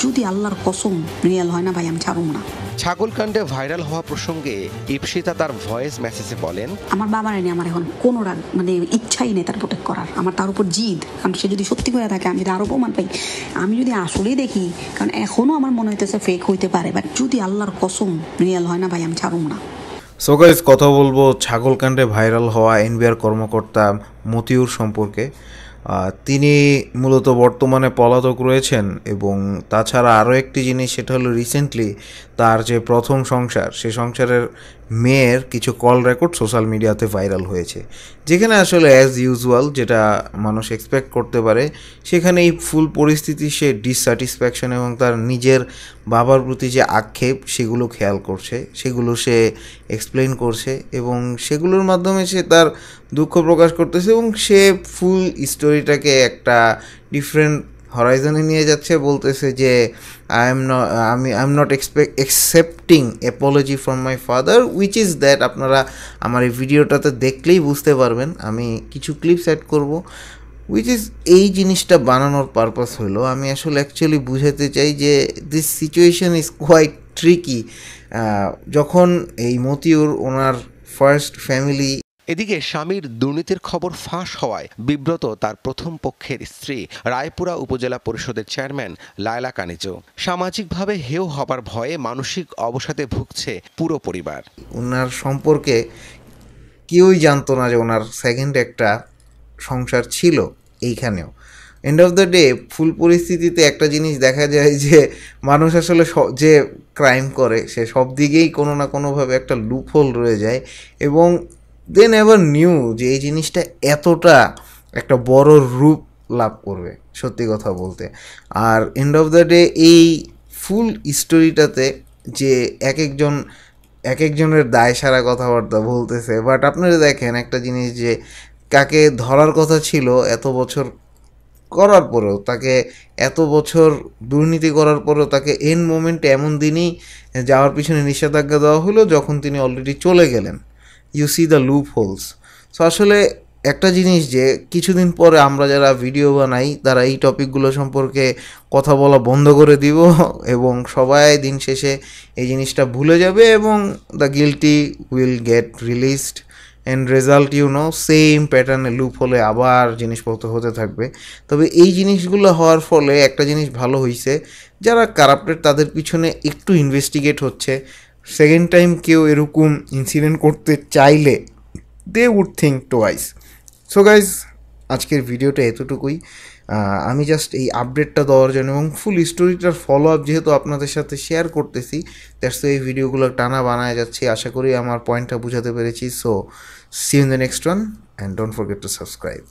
যদি আল্লাহর কসম রিয়েল হয় না ভাই আমি ছাড়ব না। ছাগলকাণ্ডে ভাইরাল হওয়া প্রসঙ্গে ইপসিতা তার ভয়েস মেসেজে বলেন, আমার বাবার নিয়ে আমার এখন কোনো রাগ ইচ্ছাই নেই তার প্রোটেক্ট করার। আমার তার উপর জিদ, কারণ সে যদি সত্যি করে থাকে, আমি যদি আরো প্রমাণ পাই, আমি যদি আসলেই দেখি, কারণ এখনো আমার মনে হইতেছে ফেক হইতে পারে, বাট যদি আল্লাহর কসম রিয়েল হয় না ভাই আমি ছাড়ব না। সো গাইস, কথা বলবো ছাগলকাণ্ডে ভাইরাল হওয়া এনবিআর কর্মকর্তা মতিউর সম্পর্কে। তিনি মূলত বর্তমানে পলাতক রয়েছেন, এবং তাছাড়া আরও একটি জিনিস, সেটা হলো রিসেন্টলি তার যে প্রথম সংসার, সে সংসারের মেয়ের কিছু কল রেকর্ড সোশ্যাল মিডিয়াতে ভাইরাল হয়েছে, যেখানে আসলে অ্যাজ ইউজুয়াল যেটা মানুষ এক্সপেক্ট করতে পারে, সেখানে এই ফুল পরিস্থিতি সে ডিসস্যাটিসফ্যাকশন এবং তার নিজের বাবার প্রতি যে আক্ষেপ, সেগুলো খেয়াল করছে, সেগুলো সে এক্সপ্লেইন করছে, এবং সেগুলোর মাধ্যমে সে তার দুঃখ প্রকাশ করতেছে, এবং সে ফুল স্টোরিটাকে একটা ডিফারেন্ট হরাইজনে নিয়ে যাচ্ছে। বলতেছে যে I am not accepting Apology from my father, which is that. আপনারা আমার এই ভিডিওটাতে দেখলেই বুঝতে পারবেন, আমি কিছু ক্লিপস অ্যাড করব, উইচ ইজ এই জিনিসটা বানানোর পারপাস হলো আমি আসলে অ্যাকচুয়ালি বুঝাতে চাই যে this situation is quite tricky. যখন এই মতিউর ওনার ফার্স্ট ফ্যামিলি। এদিকে স্বামীর দুর্নীতির খবর ফাঁস হওয়ায় বিব্রত তার প্রথম পক্ষের স্ত্রী রায়পুরা উপজেলা পরিষদের চেয়ারম্যান লায়লা কানিজো। সামাজিকভাবে হেয় হবার ভয়ে মানসিক অবসাদে ভুগছে পুরো পরিবার। ওনার সম্পর্কে কেউই জানতো না যে ওনার সেকেন্ড একটা সংসার ছিল এইখানেও। এন্ড অফ দ্য ডে ফুল পরিস্থিতিতে একটা জিনিস দেখা যায় যে মানুষ আসলে যে ক্রাইম করে সে সব দিকেই কোনো না কোনোভাবে একটা লুপহোল রয়ে যায়, এবং দে নেভার নিউ যে এই জিনিসটা এতটা একটা বড় রূপ লাভ করবে, সত্যি কথা বলতে। আর এন্ড অফ দ্য ডে এই ফুল স্টোরিটাতে যে এক একজনের দায় সারা কথাবার্তা বলতেছে, বাট আপনারা দেখেন একটা জিনিস, যে কাকে ধরার কথা ছিল এত বছর করার পরেও, তাকে এত বছর দুর্নীতি করার পরেও তাকে এন মোমেন্টে এমন দিনই যাওয়ার পিছনে নিষেধাজ্ঞা দেওয়া হলো যখন তিনি অলরেডি চলে গেলেন। You see the loopholes. So আসলে একটা জিনিস, যে কিছুদিন পরে আমরা যারা ভিডিও বানাই তারা এই টপিকগুলো সম্পর্কে কথা বলা বন্ধ করে দিব, এবং সবাই দিন শেষে এই জিনিসটা ভুলে যাবে, এবং the guilty will get released, and result same প্যাটার্নে লুপ হলে আবার জিনিসপত্র হতে থাকবে। তবে এই জিনিসগুলো হওয়ার ফলে একটা জিনিস ভালো হয়েছে, যারা কারাপ্টেড তাদের পিছনে একটু ইনভেস্টিগেট হচ্ছে। সেকেন্ড টাইম কেউ এরকম ইনসিডেন্ট করতে চাইলে they would think twice. So guys, আজকের ভিডিওটা এতটুকুই। আমি জাস্ট এই আপডেটটা দেওয়ার জন্য এবং ফুল স্টোরিটার ফলো আপ যেহেতু আপনাদের সাথে শেয়ার করতেছি, দ্যাটস এই ভিডিওগুলো টানা বানায় যাচ্ছি। আশা করি আমার পয়েন্টটা বুঝাতে পেরেছি। So see in the next one, and don't forget to subscribe.